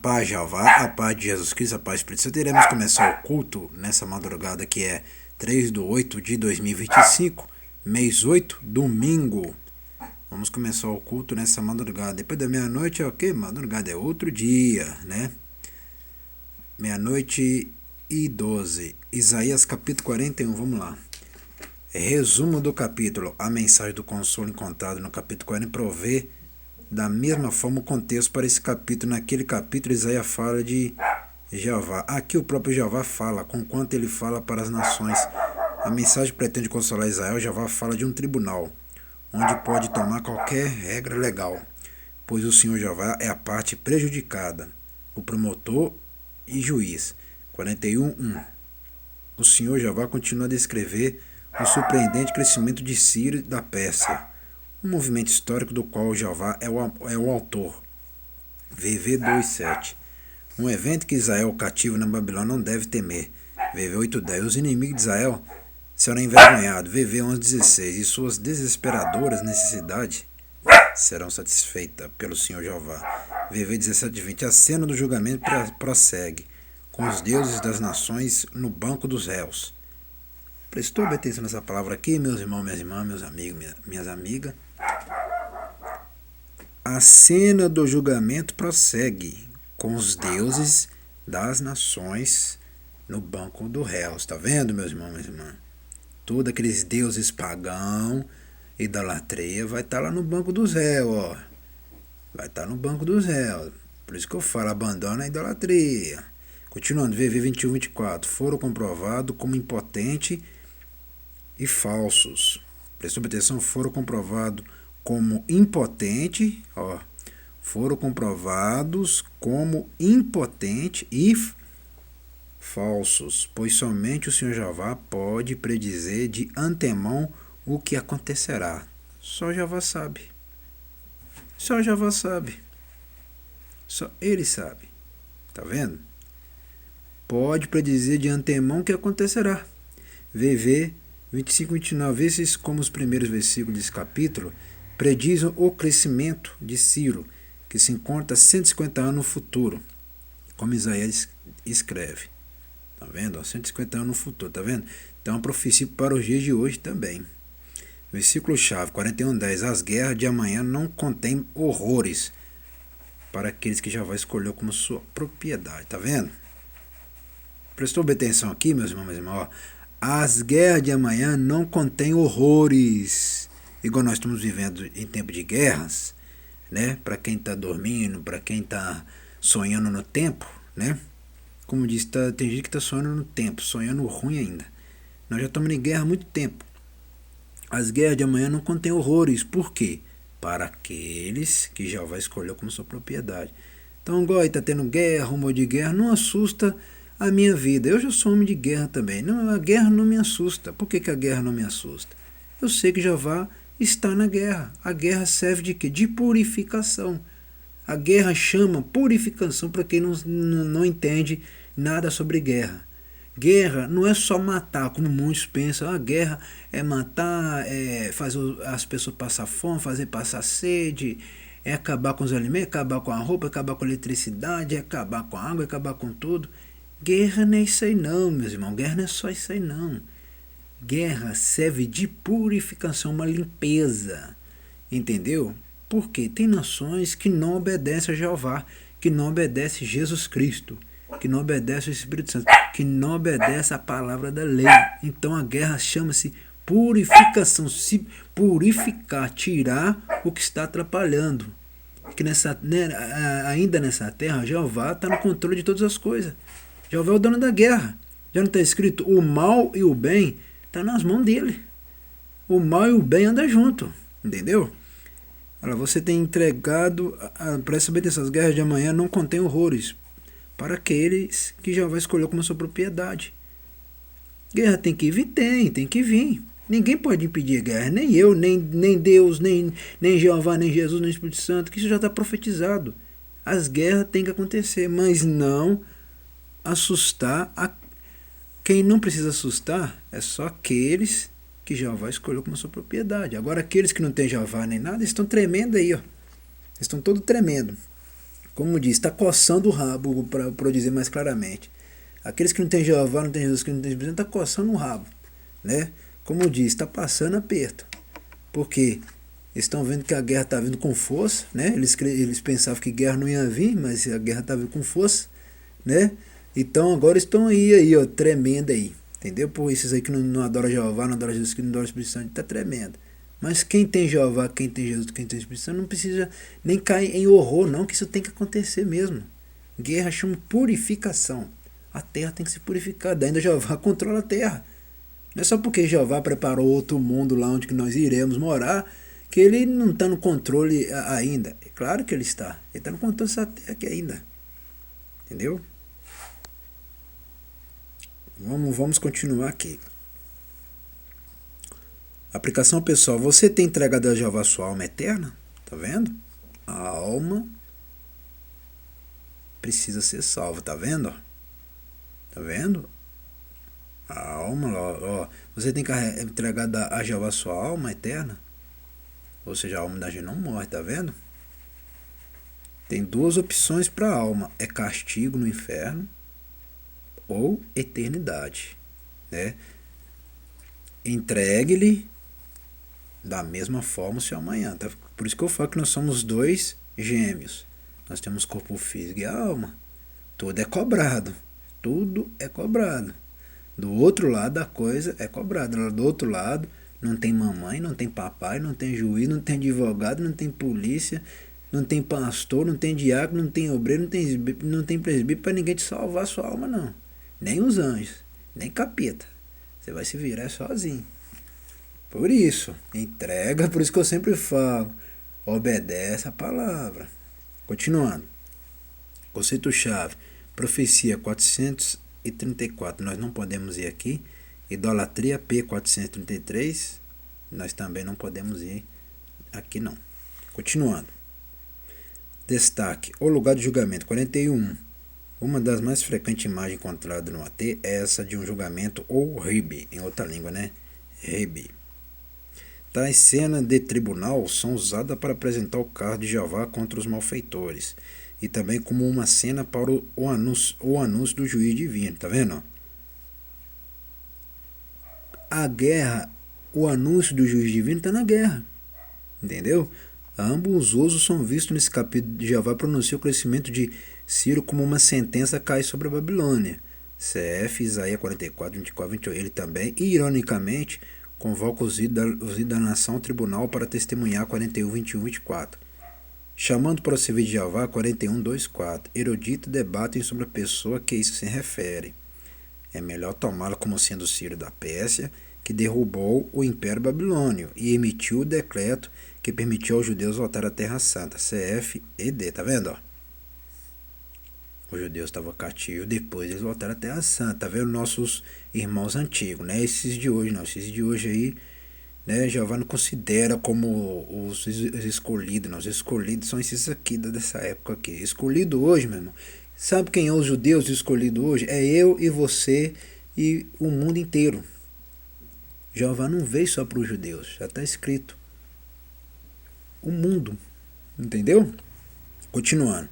Paz, Jeová, a paz de Jesus Cristo, a paz do Espírito Santo. Iremos começar o culto nessa madrugada que é 3/8/2025, mês 8, domingo. Vamos começar o culto nessa madrugada. Depois da meia-noite é o quê? Madrugada é outro dia, né? Meia-noite e 12. Isaías capítulo 41, vamos lá. Resumo do capítulo. A mensagem do consolo encontrada no capítulo 40 provê da mesma forma o contexto para esse capítulo. Naquele capítulo Isaías fala de Jeová. Aqui o próprio Jeová fala, conquanto ele fala para as nações. A mensagem pretende consolar Israel. Jeová fala de um tribunal, onde pode tomar qualquer regra legal, pois o Senhor Jeová é a parte prejudicada, o promotor e juiz. 41:1. O Senhor Jeová continua a descrever o surpreendente crescimento de Sírio e da Pérsia, um movimento histórico do qual Jeová é o autor. VV 2:7. Um evento que Israel cativo na Babilônia não deve temer. VV 8:10. Os inimigos de Israel serão envergonhados. VV 11:16. E suas desesperadoras necessidades serão satisfeitas pelo Senhor Jeová. VV 17:20. A cena do julgamento prossegue, com os deuses das nações no banco dos réus. Prestou bem atenção nessa palavra aqui, meus irmãos, minhas irmãs, meus amigos, minhas amigas. A cena do julgamento prossegue, com os deuses das nações no banco do réus. Está vendo, meus irmãos, minhas irmãs? Todos aqueles deuses pagãos, idolatria, vai estar lá no banco dos réus, ó. Vai estar no banco dos réus. Por isso que eu falo, abandona a idolatria. Continuando, VV 21:24. Foram comprovados como impotentes e falsos. Prestou atenção? Foram comprovados como impotente, ó, foram comprovados como impotente e falsos, pois somente o Senhor Jeová pode predizer de antemão o que acontecerá. Só Jeová sabe. Só Jeová sabe. Só Ele sabe. Tá vendo? Pode predizer de antemão o que acontecerá. VV 25:29. Esses, como os primeiros versículos desse capítulo, predizem o crescimento de Ciro, que se encontra 150 anos no futuro, como Isaías escreve. Tá vendo? 150 anos no futuro, tá vendo? Então é uma profecia para os dias de hoje também. Versículo-chave, 41:10. As guerras de amanhã não contêm horrores para aqueles que Jeová escolheu como sua propriedade. Tá vendo? Prestou bem atenção aqui, meus irmãos, meus irmãos? As guerras de amanhã não contêm horrores. Igual nós estamos vivendo em tempo de guerras, né? Para quem está dormindo, para quem está sonhando no tempo, né? Como diz, tem gente que está sonhando no tempo, sonhando ruim ainda. Nós já estamos em guerra há muito tempo. As guerras de amanhã não contêm horrores. Por quê? Para aqueles que Jeová escolheu como sua propriedade. Então, igual está tendo guerra, rumor de guerra, não assusta a minha vida. Eu já sou homem de guerra também. Não, a guerra não me assusta. Por que a guerra não me assusta? Eu sei que Jeová está na guerra. A guerra serve de quê? De purificação. A guerra chama purificação para quem não entende nada sobre guerra. Guerra não é só matar, como muitos pensam. A guerra é matar, é fazer as pessoas passar fome, fazer passar sede, é acabar com os alimentos, acabar com a roupa, acabar com a eletricidade, é acabar com a água, é acabar com tudo. Guerra não é isso aí não, meus irmãos. Guerra não é só isso aí não. Guerra serve de purificação, uma limpeza. Entendeu? Porque tem nações que não obedecem a Jeová, que não obedecem a Jesus Cristo, que não obedecem ao Espírito Santo, que não obedecem a palavra da lei. Então a guerra chama-se purificação, se purificar, tirar o que está atrapalhando. Que ainda nessa terra, Jeová está no controle de todas as coisas. Jeová é o dono da guerra. Já não está escrito, o mal e o bem está nas mãos dele. O mal e o bem andam junto. Entendeu? Olha, você tem entregado, presta bem atenção, as guerras de amanhã não contêm horrores para aqueles que Jeová escolheu como sua propriedade. Guerra tem que vir? Tem que vir. Ninguém pode impedir a guerra, nem eu, nem Deus, nem Jeová, nem Jesus, nem Espírito Santo, que isso já está profetizado. As guerras têm que acontecer, mas não assustar quem não precisa assustar é só aqueles que Jeová escolheu como sua propriedade. Agora aqueles que não têm Jeová nem nada estão tremendo aí, ó. Estão todos tremendo. Como diz, está coçando o rabo, para dizer mais claramente. Aqueles que não têm Jeová, não têm Jesus, que não têm Espírito Santo, está coçando o rabo, né? Como diz, está passando aperto. Porque estão vendo que a guerra está vindo com força, né? Eles pensavam que guerra não ia vir, mas a guerra está vindo com força, né? Então agora estão aí, ó, tremendo aí. Entendeu? Por esses aí que não adoram Jeová, não adoram Jesus, que não adoram o Espírito Santo, está tremendo. Mas quem tem Jeová, quem tem Jesus, quem tem o Espírito Santo, não precisa nem cair em horror, não, que isso tem que acontecer mesmo. Guerra chama purificação. A terra tem que ser purificada. Ainda Jeová controla a terra. Não é só porque Jeová preparou outro mundo lá onde que nós iremos morar, que ele não está no controle ainda. É claro que ele está. Ele está no controle dessa terra aqui ainda. Entendeu? Vamos continuar aqui. Aplicação pessoal. Você tem entregado a Jeová sua alma eterna? Tá vendo? A alma precisa ser salva. Tá vendo? Tá vendo? A alma, ó. Você tem entregado a Jeová sua alma eterna? Ou seja, a alma da gente não morre. Tá vendo? Tem duas opções para a alma. É castigo no inferno ou eternidade, né? Entregue-lhe da mesma forma o seu amanhã, tá? Por isso que eu falo que nós somos dois gêmeos. Nós temos corpo físico e alma. Tudo é cobrado. Tudo é cobrado. Do outro lado a coisa é cobrada. Do outro lado não tem mamãe, não tem papai, não tem juiz, não tem advogado, não tem polícia, não tem pastor, não tem diácono, não tem obreiro, não tem presbítero para ninguém te salvar a sua alma, não. Nem os anjos, nem capeta. Você vai se virar sozinho. Por isso, entrega, por isso que eu sempre falo, obedece a palavra. Continuando. Conceito-chave, profecia 434, nós não podemos ir aqui. Idolatria P433, nós também não podemos ir aqui não. Continuando. Destaque, o lugar de julgamento 41. Uma das mais frequentes imagens encontradas no AT é essa de um julgamento ou ribe, em outra língua, né? Ribe. Tais cenas de tribunal são usadas para apresentar o caso de Jeová contra os malfeitores e também como uma cena para o anúncio do juiz divino, tá vendo? A guerra, o anúncio do juiz divino está na guerra, entendeu? Ambos os usos são vistos nesse capítulo de Jeová pronuncia o crescimento de Ciro como uma sentença cai sobre a Babilônia. CF, Isaías 44, 24, 28. Ele também, ironicamente, convoca os ídolos da nação ao tribunal para testemunhar 41, 21, 24. Chamando para o serviço de Jeová 41, 2, 4. Eruditos debatem sobre a pessoa a que isso se refere. É melhor tomá-la como sendo Ciro da Pérsia, que derrubou o Império Babilônio e emitiu o decreto que permitiu aos judeus voltar à Terra Santa. CF e D, tá vendo? Ó? Os judeus estavam cativos, depois eles voltaram à Terra Santa. Tá vendo? Nossos irmãos antigos, né? Esses de hoje não. Esses de hoje aí, né? Jeová não considera como os escolhidos, não. Os escolhidos são esses aqui dessa época aqui. Escolhido hoje, meu irmão. Sabe quem é os judeus escolhidos hoje? É eu e você e o mundo inteiro. Jeová não veio só para os judeus, já está escrito. O mundo, entendeu? Continuando.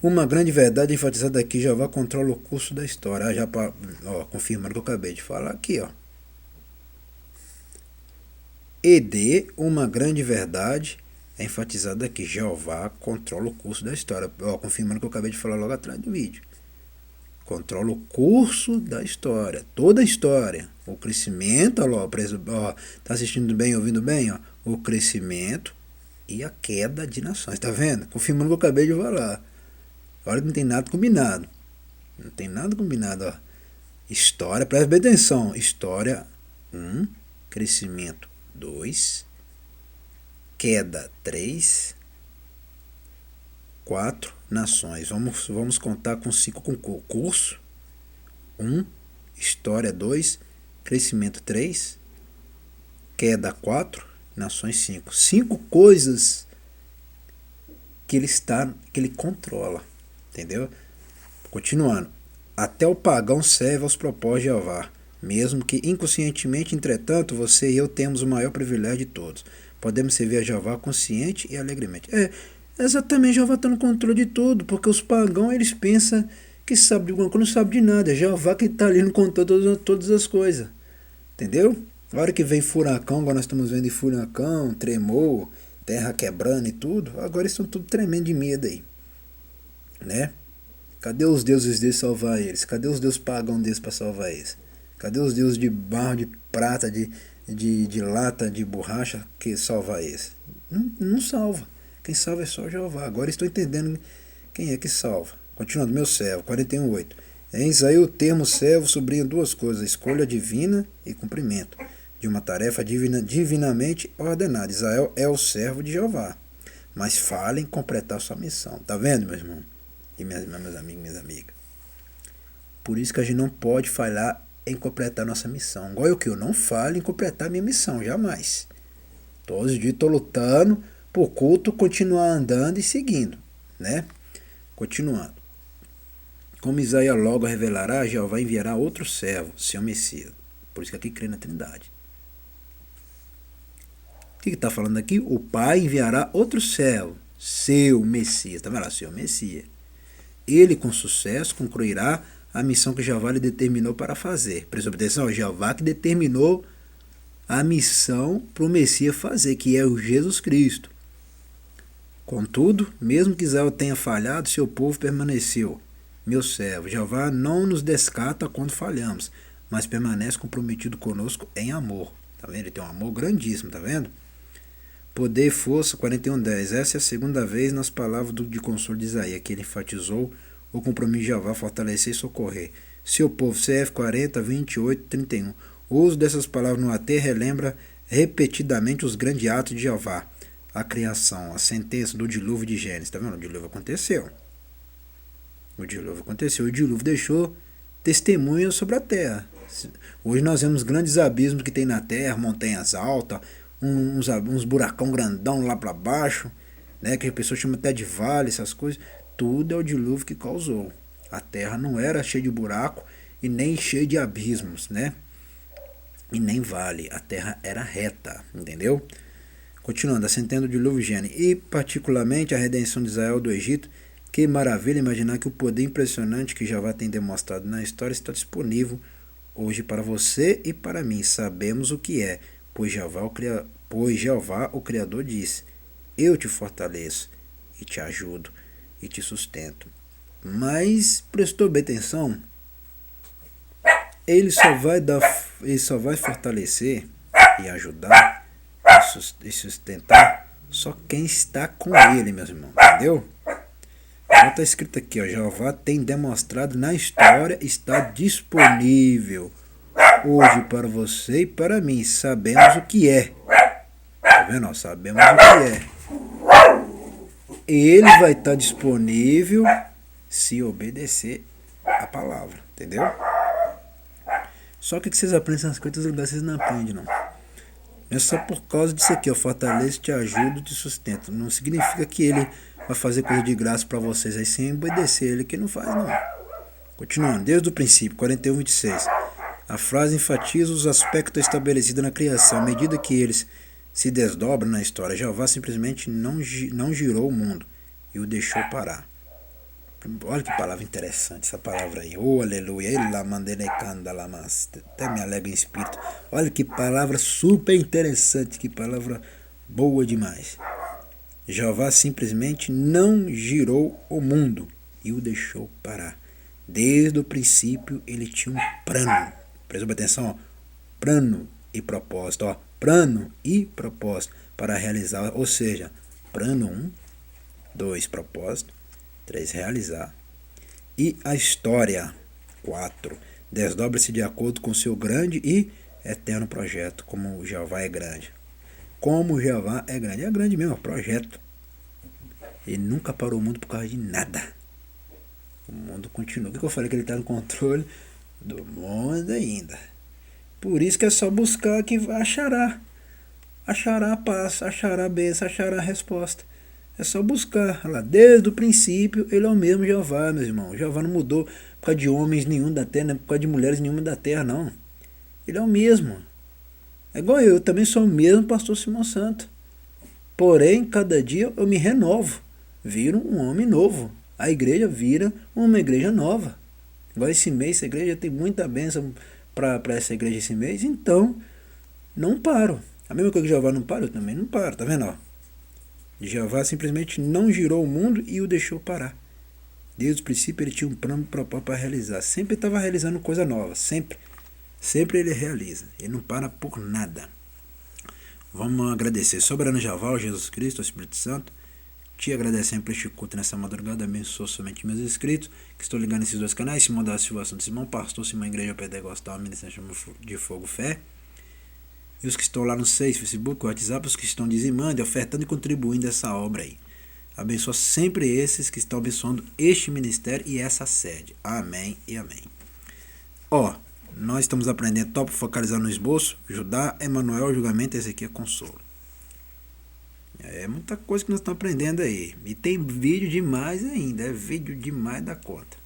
Uma grande verdade enfatizada aqui, Jeová controla o curso da história. Já confirmando o que eu acabei de falar aqui, ó. ED, uma grande verdade é enfatizada aqui, Jeová controla o curso da história. Confirmando o que eu acabei de falar logo atrás do vídeo. Controla o curso da história, toda a história. O crescimento, tá assistindo bem, ouvindo bem? Ó, o crescimento e a queda de nações, tá vendo? Confirmando o que eu acabei de falar. Olha que não tem nada combinado. Não tem nada combinado, ó. História, presta bem atenção. História 1, crescimento 2, queda 3, 4 nações. Vamos contar com 5 concursos. 1, história 2, crescimento 3, queda 4, nações 5. 5 coisas que ele controla. Entendeu? Continuando. Até o pagão serve aos propósitos de Jeová, mesmo que inconscientemente, entretanto, você e eu temos o maior privilégio de todos. Podemos servir a Jeová consciente e alegremente. Exatamente, Jeová está no controle de tudo, porque os pagãos eles pensam que sabe de alguma coisa, não sabe de nada. Jeová que está ali no controle de todas as coisas. Entendeu? A hora que vem furacão, agora nós estamos vendo de furacão, tremor, terra quebrando e tudo, agora eles estão tudo tremendo de medo aí. Né? Cadê os deuses deles salvar eles? Cadê os deuses pagãos deles para salvar eles? Cadê os deuses de barro, de prata, de lata, de borracha que salva eles? Não salva. Quem salva é só Jeová. Agora estou entendendo quem é que salva. Continuando, meu servo, 41:8. Em Isaías o termo servo sublinha duas coisas: escolha divina e cumprimento de uma tarefa divinamente ordenada. Israel é o servo de Jeová, mas fala em completar sua missão. Tá vendo, meu irmão? E meus amigos, minhas amigas. Por isso que a gente não pode falhar em completar nossa missão. Igual eu que eu não falho em completar minha missão, jamais. Todos os dias estou lutando por culto continuar andando e seguindo, né? Continuando. Como Isaías logo revelará, Jeová enviará outro servo, seu Messias. Por isso que aqui crê na Trindade. O que está falando aqui? O Pai enviará outro servo, seu Messias. Está vendo lá? Seu Messias. Ele, com sucesso, concluirá a missão que Jeová lhe determinou para fazer. Presta atenção, Jeová que determinou a missão para o Messias fazer, que é o Jesus Cristo. Contudo, mesmo que Israel tenha falhado, seu povo permaneceu. Meu servo, Jeová não nos descarta quando falhamos, mas permanece comprometido conosco em amor. Tá vendo? Ele tem um amor grandíssimo, tá vendo? Poder e força, 41:10. Essa é a segunda vez nas palavras de consolo de Isaías que ele enfatizou o compromisso de Jeová fortalecer e socorrer seu povo. CF 40, 28, 31. O uso dessas palavras no AT relembra repetidamente os grandes atos de Jeová. A criação, a sentença do dilúvio de Gênesis. Tá vendo? O dilúvio aconteceu. O dilúvio deixou testemunhas sobre a terra. Hoje nós vemos grandes abismos que tem na terra, montanhas altas, uns buracão grandão lá para baixo, né, que a pessoa chama até de vale, essas coisas. Tudo é o dilúvio que causou. A terra não era cheia de buraco e nem cheia de abismos, né? E nem vale. A terra era reta, entendeu? Continuando, a sentença do dilúvio Gênesis. E particularmente a redenção de Israel do Egito. Que maravilha imaginar que o poder impressionante que Jeová tem demonstrado na história está disponível hoje para você e para mim. Sabemos o que é, pois Jeová, o Criador, disse: eu te fortaleço e te ajudo e te sustento. Mas prestou bem atenção? Ele só vai fortalecer e ajudar e sustentar só quem está com ele, meus irmãos, entendeu? Está escrito aqui, ó, Jeová tem demonstrado na história, está disponível hoje para você e para mim. Sabemos o que é. Tá vendo? Ó, sabemos o que é. Ele vai estar disponível se obedecer a palavra, entendeu? Só que vocês aprendem essas coisas, vocês não aprendem, não. É só por causa disso aqui, ó, fortalece, te ajuda, te sustenta. Não significa que ele vai fazer coisa de graça para vocês aí sem obedecer ele, que não faz, não. Continuando, desde o princípio, 41:26. A frase enfatiza os aspectos estabelecidos na criação. À medida que eles se desdobram na história, Jeová simplesmente não girou o mundo e o deixou parar. Olha que palavra interessante essa palavra aí. Oh, aleluia. Até me alegra em espírito. Olha que palavra super interessante. Que palavra boa demais. Jeová simplesmente não girou o mundo e o deixou parar. Desde o princípio ele tinha um plano. Presta atenção, ó. Plano e propósito. Ó. Plano e propósito para realizar. Ou seja, plano 1, 2, propósito. 3, realizar. E a história, 4, desdobra-se de acordo com seu grande e eterno projeto, como Jeová é grande. Como Jeová é grande. É grande mesmo, é um projeto. Ele nunca parou o mundo por causa de nada. O mundo continua. O que eu falei? Que ele está no controle do mundo ainda. Por isso que é só buscar que achará. Achará a paz, achará a bênção, achará a resposta. É só buscar. Lá, desde o princípio, ele é o mesmo Jeová, meus irmãos. Jeová não mudou por causa de homens nenhum da terra, não é por causa de mulheres nenhuma da terra, não. Ele é o mesmo. É igual eu também sou o mesmo pastor Simão Santo. Porém, cada dia eu me renovo. vira um homem novo. A igreja vira uma igreja nova. Igual esse mês, essa igreja tem muita bênção para essa igreja esse mês, então não paro. A mesma coisa que Jeová não para, eu também não paro, tá vendo? Ó? Jeová simplesmente não girou o mundo e o deixou parar. Desde o princípio ele tinha um plano propósito para realizar. Sempre estava realizando coisa nova, sempre. Sempre ele realiza. Ele não para por nada. Vamos agradecer. Soberano Jeová, Jesus Cristo, o Espírito Santo. Te agradecendo por este culto nessa madrugada. Abençoa somente meus inscritos que estou ligando nesses dois canais. Simão da Silvação de Simão, Pastor Simão Igreja Pentecostal, Ministério de Fogo Fé. E os que estão lá no Facebook, WhatsApp, os que estão dizimando, ofertando e contribuindo essa obra aí. Abençoa sempre esses que estão abençoando este ministério e essa sede. Amém e amém. Ó, nós estamos aprendendo top focalizar no esboço, Judá, Emanuel, julgamento, esse aqui é consolo. É muita coisa que nós estamos aprendendo aí. E tem vídeo demais ainda, é vídeo demais da conta.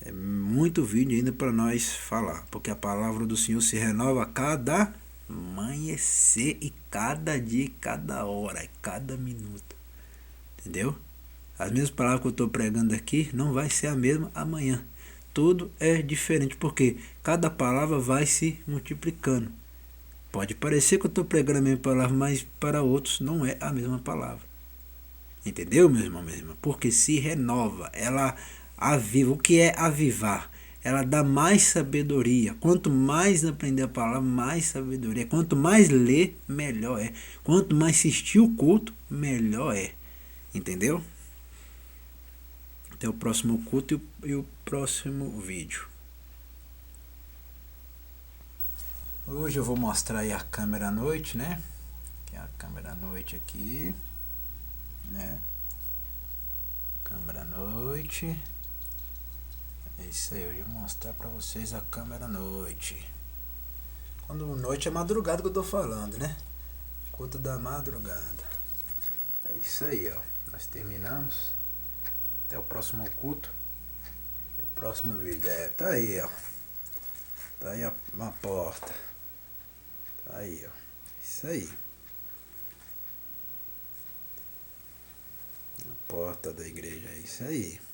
É muito vídeo ainda para nós falar, porque a palavra do Senhor se renova a cada amanhecer e cada dia, e cada hora, e cada minuto. Entendeu? As mesmas palavras que eu estou pregando aqui não vai ser a mesma amanhã. Tudo é diferente, porque cada palavra vai se multiplicando. Pode parecer que eu estou pregando a mesma palavra, mas para outros não é a mesma palavra. Entendeu, meu irmão, minha irmã? Porque se renova, ela aviva. O que é avivar? Ela dá mais sabedoria. Quanto mais aprender a palavra, mais sabedoria. Quanto mais ler, melhor é. Quanto mais assistir o culto, melhor é. Entendeu? Até o próximo culto e o próximo vídeo. Hoje eu vou mostrar aí a câmera à noite, né? Que é a câmera à noite aqui, né? Câmera à noite. É isso aí, hoje eu vou mostrar pra vocês a câmera à noite. Quando noite é madrugada que eu tô falando, né? Culto da madrugada. É isso aí, ó. Nós terminamos. Até o próximo culto. E o próximo vídeo. É, tá aí, ó. Tá aí uma porta. Tá aí, ó. Isso aí. A porta da igreja, é isso aí.